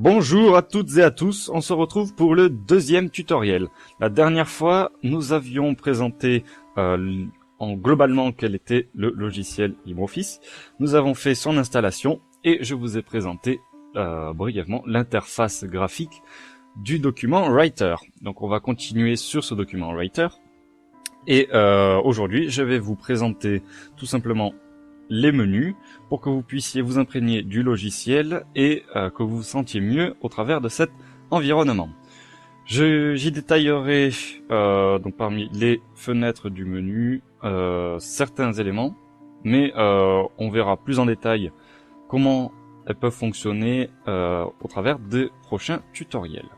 Bonjour à toutes et à tous, on se retrouve pour le deuxième tutoriel. La dernière fois, nous avions présenté globalement quel était le logiciel LibreOffice. Nous avons fait son installation et je vous ai présenté brièvement l'interface graphique du document Writer. Donc on va continuer sur ce document Writer. Et aujourd'hui, je vais vous présenter tout simplement les menus pour que vous puissiez vous imprégner du logiciel et que vous vous sentiez mieux au travers de cet environnement. J'y détaillerai donc parmi les fenêtres du menu certains éléments, mais on verra plus en détail comment elles peuvent fonctionner au travers des prochains tutoriels.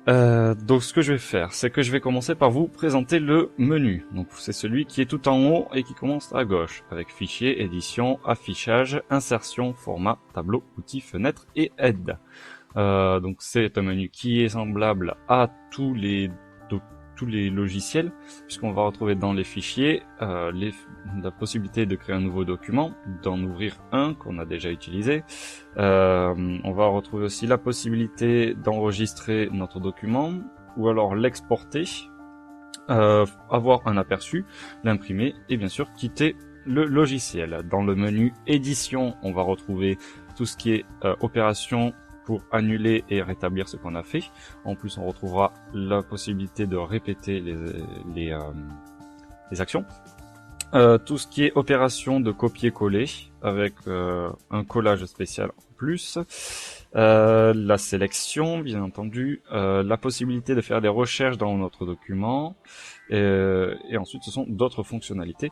Donc ce que je vais faire, c'est que je vais commencer par vous présenter le menu. Donc c'est celui qui est tout en haut et qui commence à gauche, avec fichier, édition, affichage, insertion, format, tableau, outils, fenêtre et aide. Donc c'est un menu qui est semblable à tous les logiciels, puisqu'on va retrouver dans les fichiers la possibilité de créer un nouveau document, d'en ouvrir un qu'on a déjà utilisé. On va retrouver aussi la possibilité d'enregistrer notre document, ou alors l'exporter, avoir un aperçu, l'imprimer et bien sûr quitter le logiciel. Dans le menu édition, on va retrouver tout ce qui est opération pour annuler et rétablir ce qu'on a fait. En plus, on retrouvera la possibilité de répéter les actions. Tout ce qui est opération de copier-coller avec un collage spécial en plus. La sélection, bien entendu. La possibilité de faire des recherches dans notre document. Et ensuite, ce sont d'autres fonctionnalités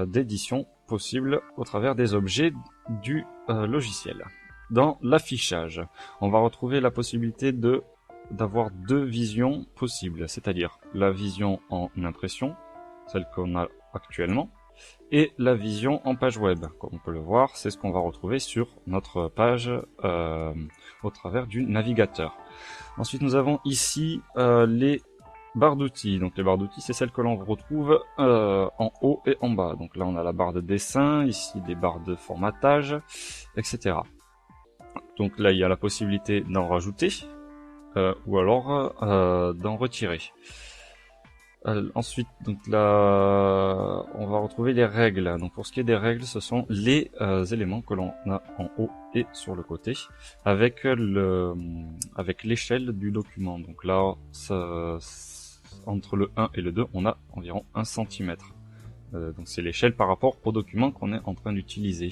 d'édition possibles au travers des objets du logiciel. Dans l'affichage, on va retrouver la possibilité d'avoir deux visions possibles, c'est-à-dire la vision en impression, celle qu'on a actuellement, et la vision en page web. Comme on peut le voir, c'est ce qu'on va retrouver sur notre page au travers du navigateur. Ensuite, nous avons ici les barres d'outils. Donc les barres d'outils, c'est celles que l'on retrouve en haut et en bas. Donc là, on a la barre de dessin, ici des barres de formatage, etc. Donc là, il y a la possibilité d'en rajouter ou alors d'en retirer. Ensuite, donc là, on va retrouver les règles. Donc pour ce qui est des règles, ce sont les éléments que l'on a en haut et sur le côté, avec l'échelle du document. Donc là, entre le 1 et le 2, on a environ 1 cm. Donc c'est l'échelle par rapport au document qu'on est en train d'utiliser.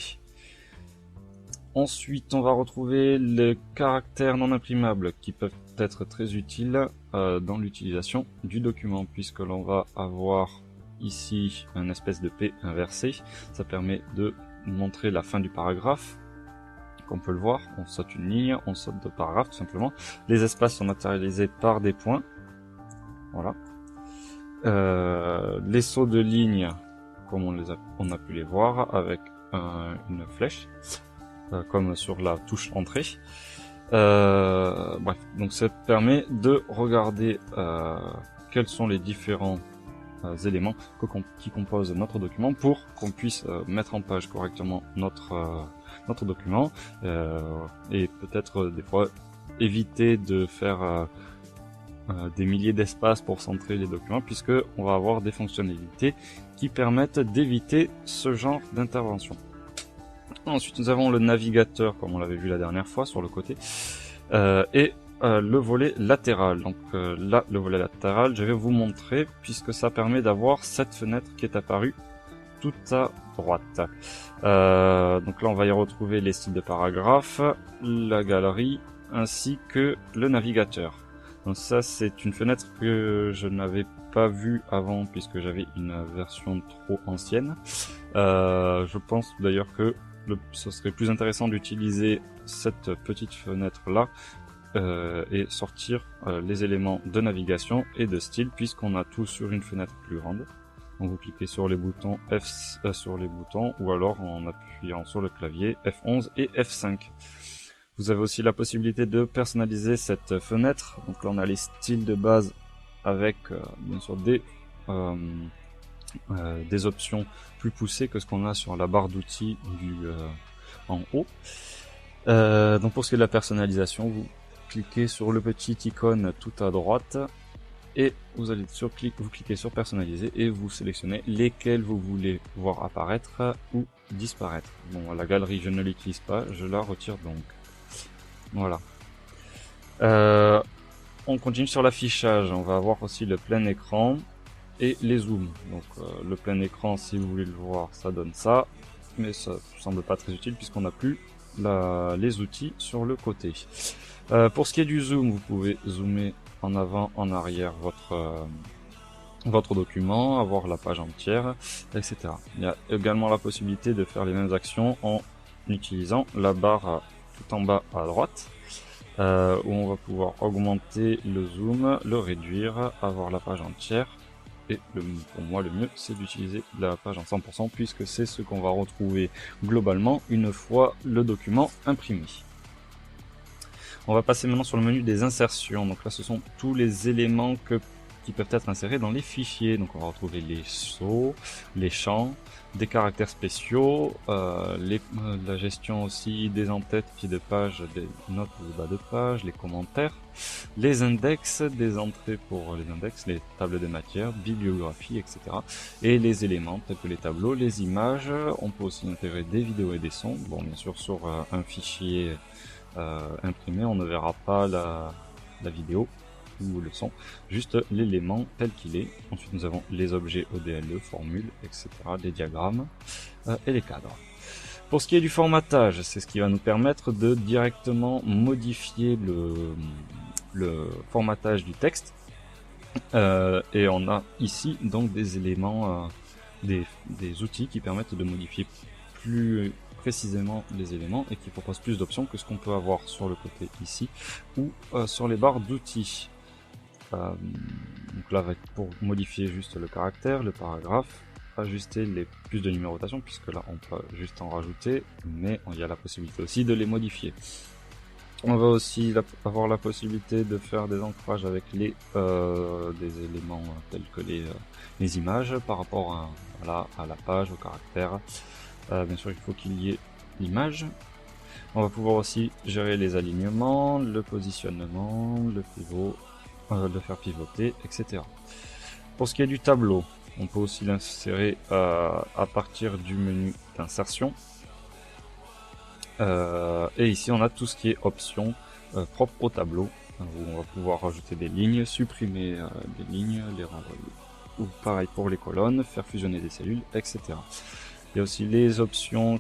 Ensuite, on va retrouver les caractères non imprimables qui peuvent être très utiles dans l'utilisation du document, puisque l'on va avoir ici un espèce de P inversé. Ça permet de montrer la fin du paragraphe. Comme on peut le voir, on saute une ligne, on saute deux paragraphes tout simplement. Les espaces sont matérialisés par des points. Voilà. Les sauts de ligne, comme on a pu les voir, avec une flèche. Comme sur la touche entrée. Bref, donc ça permet de regarder quels sont les différents éléments qui composent notre document pour qu'on puisse mettre en page correctement notre document et peut-être des fois éviter de faire des milliers d'espaces pour centrer les documents, puisque on va avoir des fonctionnalités qui permettent d'éviter ce genre d'intervention. Ensuite, nous avons le navigateur, comme on l'avait vu la dernière fois, sur le côté, et le volet latéral. Donc là, le volet latéral, je vais vous montrer, puisque ça permet d'avoir cette fenêtre qui est apparue tout à droite. Donc là, on va y retrouver les styles de paragraphes, la galerie, ainsi que le navigateur. Donc ça, c'est une fenêtre que je n'avais pas vue avant, puisque j'avais une version trop ancienne. Je pense d'ailleurs que ce serait plus intéressant d'utiliser cette petite fenêtre là et sortir les éléments de navigation et de style, puisqu'on a tout sur une fenêtre plus grande. Donc vous cliquez sur les boutons ou alors en appuyant sur le clavier F11 et F5. Vous avez aussi la possibilité de personnaliser cette fenêtre. Donc là on a les styles de base avec bien sûr des options plus poussées que ce qu'on a sur la barre d'outils en haut. Donc pour ce qui est de la personnalisation, vous cliquez sur le petit icône tout à droite et vous allez vous cliquez sur personnaliser et vous sélectionnez lesquels vous voulez voir apparaître ou disparaître. Bon, la galerie je ne l'utilise pas, je la retire donc. Voilà. On continue sur l'affichage, on va avoir aussi le plein écran et les zooms. Donc le plein écran, si vous voulez le voir, ça donne ça, mais ça semble pas très utile puisqu'on n'a plus les outils sur le côté. Pour ce qui est du zoom, vous pouvez zoomer en avant, en arrière votre document, avoir la page entière, etc. Il y a également la possibilité de faire les mêmes actions en utilisant la barre tout en bas à droite, où on va pouvoir augmenter le zoom, le réduire, avoir la page entière. Et pour moi, le mieux, c'est d'utiliser la page en 100% puisque c'est ce qu'on va retrouver globalement une fois le document imprimé. On va passer maintenant sur le menu des insertions. Donc là, ce sont tous les éléments qui peuvent être insérés dans les fichiers. Donc on va retrouver les sceaux, les champs, des caractères spéciaux, la gestion aussi des en-têtes, pieds de page, des notes au bas de page, les commentaires, les index, des entrées pour les index, les tables de matière, bibliographie, etc. Et les éléments tels que les tableaux, les images. On peut aussi intégrer des vidéos et des sons. Bon, bien sûr, sur un fichier imprimé, on ne verra pas la vidéo ou le son, juste l'élément tel qu'il est. Ensuite nous avons les objets ODLE, formules, etc., les diagrammes et les cadres. Pour ce qui est du formatage, c'est ce qui va nous permettre de directement modifier le formatage du texte. Et on a ici donc des éléments, des outils qui permettent de modifier plus précisément les éléments et qui proposent plus d'options que ce qu'on peut avoir sur le côté ici ou sur les barres d'outils. Donc là, pour modifier juste le caractère, le paragraphe, ajuster les plus de numérotation, puisque là on peut juste en rajouter, mais il y a la possibilité aussi de les modifier. On va aussi avoir la possibilité de faire des ancrages avec des éléments tels que les images par rapport à la page, au caractère. Bien sûr, il faut qu'il y ait l'image. On va pouvoir aussi gérer les alignements, le positionnement, le pivot, le faire pivoter, etc. Pour ce qui est du tableau, on peut aussi l'insérer à partir du menu d'insertion. Et ici, on a tout ce qui est options propres au tableau, où on va pouvoir rajouter des lignes, supprimer des lignes, les renvoyer, ou pareil pour les colonnes, faire fusionner des cellules, etc. Il y a aussi les options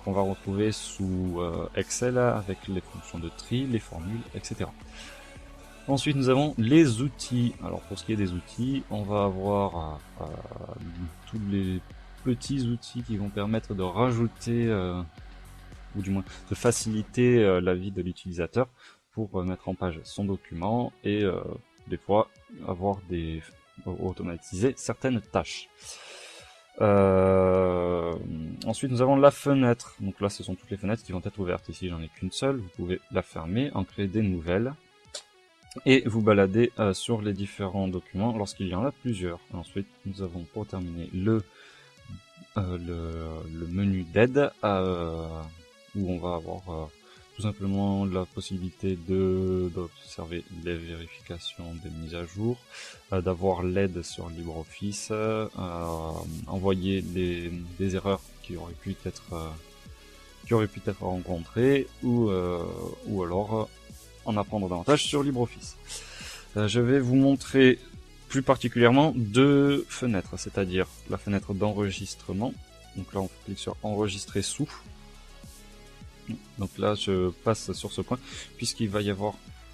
qu'on va retrouver sous Excel avec les fonctions de tri, les formules, etc. Ensuite, nous avons les outils. Alors, pour ce qui est des outils, on va avoir tous les petits outils qui vont permettre de rajouter, ou du moins de faciliter la vie de l'utilisateur pour mettre en page son document et des fois automatiser certaines tâches. Ensuite, nous avons la fenêtre. Donc là, ce sont toutes les fenêtres qui vont être ouvertes. Ici, j'en ai qu'une seule. Vous pouvez la fermer, en créer des nouvelles et vous balader sur les différents documents lorsqu'il y en a plusieurs. Ensuite, nous avons pour terminer le menu d'aide où on va avoir tout simplement la possibilité d'observer les vérifications des mises à jour, d'avoir l'aide sur LibreOffice, envoyer des erreurs qui auraient pu être rencontrées ou alors en apprendre davantage sur LibreOffice. Je vais vous montrer plus particulièrement deux fenêtres, c'est-à-dire la fenêtre d'enregistrement. Donc là, on clique sur enregistrer sous. Donc là, je passe sur ce point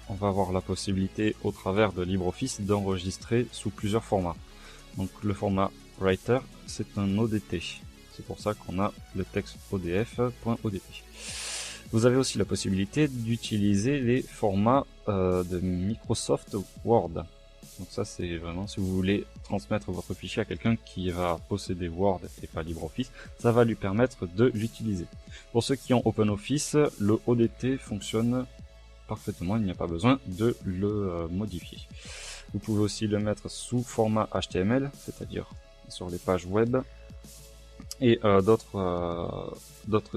on va avoir la possibilité au travers de LibreOffice d'enregistrer sous plusieurs formats. Donc le format Writer, c'est un ODT. C'est pour ça qu'on a le texte odf.odt. Vous avez aussi la possibilité d'utiliser les formats de Microsoft Word. Donc ça, c'est vraiment si vous voulez transmettre votre fichier à quelqu'un qui va posséder Word et pas LibreOffice, ça va lui permettre de l'utiliser. Pour ceux qui ont OpenOffice, le ODT fonctionne parfaitement, il n'y a pas besoin de le modifier. Vous pouvez aussi le mettre sous format HTML, c'est-à-dire sur les pages web, et d'autres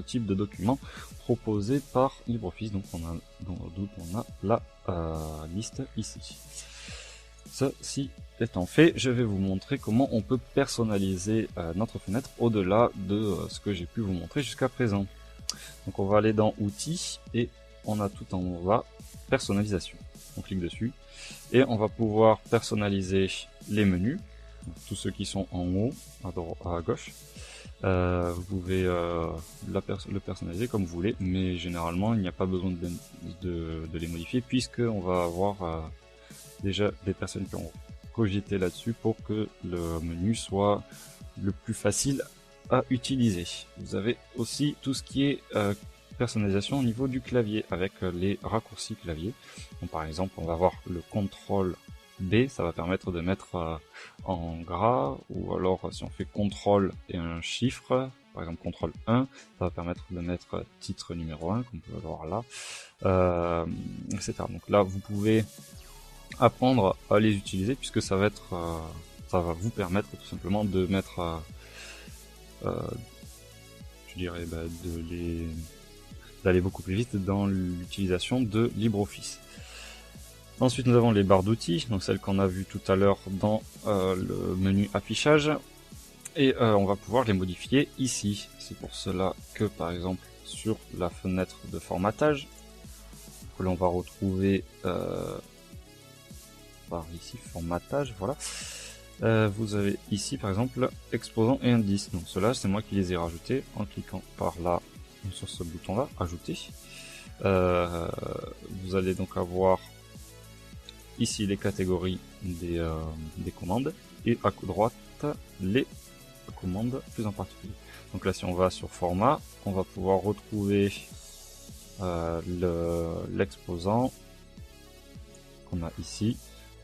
types de documents proposés par LibreOffice. Donc on a la liste ici. Ceci étant fait, je vais vous montrer comment on peut personnaliser notre fenêtre au-delà de ce que j'ai pu vous montrer jusqu'à présent. Donc on va aller dans Outils et on a tout en bas Personnalisation. On clique dessus et on va pouvoir personnaliser les menus, tous ceux qui sont en haut, à gauche. Vous pouvez le personnaliser comme vous voulez, mais généralement il n'y a pas besoin de les modifier puisque on va avoir déjà des personnes qui ont cogité là-dessus pour que le menu soit le plus facile à utiliser. Vous avez aussi tout ce qui est personnalisation au niveau du clavier avec les raccourcis clavier. Donc, par exemple, on va avoir le CTRL B, ça va permettre de mettre en gras, ou alors si on fait CTRL et un chiffre, par exemple CTRL 1, ça va permettre de mettre titre numéro 1, comme on peut le voir là, etc. Donc là, vous pouvez apprendre à les utiliser puisque ça va vous permettre tout simplement de mettre je dirais d'aller beaucoup plus vite dans l'utilisation de LibreOffice. Ensuite nous avons les barres d'outils, donc celles qu'on a vues tout à l'heure dans le menu affichage, et on va pouvoir les modifier ici. C'est pour cela que par exemple sur la fenêtre de formatage, que l'on va retrouver par ici, formatage, voilà. Vous avez ici par exemple exposants et indices. Donc ceux-là, c'est moi qui les ai rajoutés en cliquant par là sur ce bouton-là, ajouter. Vous allez donc avoir ici les catégories des commandes et à droite les commandes plus en particulier. Donc là, si on va sur format, on va pouvoir retrouver l'exposant qu'on a ici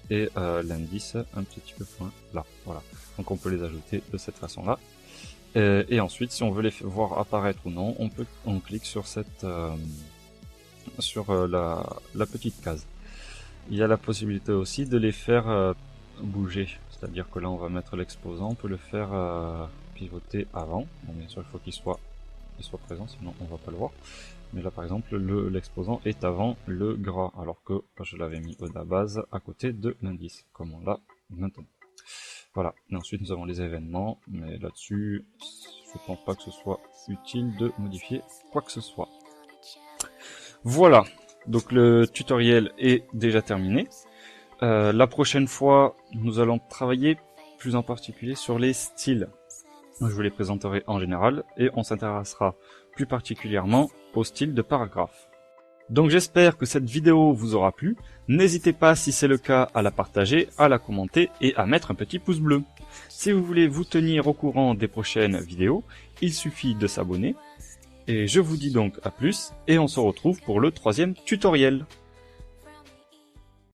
et l'indice un petit peu plus loin là, voilà. Donc on peut les ajouter de cette façon là, et ensuite si on veut les voir apparaître ou non, on clique sur cette la petite case. Il y a la possibilité aussi de les faire bouger, c'est à dire que là on va mettre l'exposant, on peut le faire pivoter avant. Bon, bien sûr il faut qu'il soit présent, sinon on va pas le voir. Mais là par exemple l'exposant est avant le gras, alors que je l'avais mis à la base à côté de l'indice, comme on l'a maintenant. Voilà, et ensuite nous avons les événements, mais là-dessus je pense pas que ce soit utile de modifier quoi que ce soit. Voilà, donc le tutoriel est déjà terminé. La prochaine fois nous allons travailler plus en particulier sur les styles. Je vous les présenterai en général et on s'intéressera plus particulièrement au style de paragraphe. Donc j'espère que cette vidéo vous aura plu. N'hésitez pas, si c'est le cas, à la partager, à la commenter et à mettre un petit pouce bleu. Si vous voulez vous tenir au courant des prochaines vidéos, il suffit de s'abonner. Et je vous dis donc à plus et on se retrouve pour le 3e tutoriel.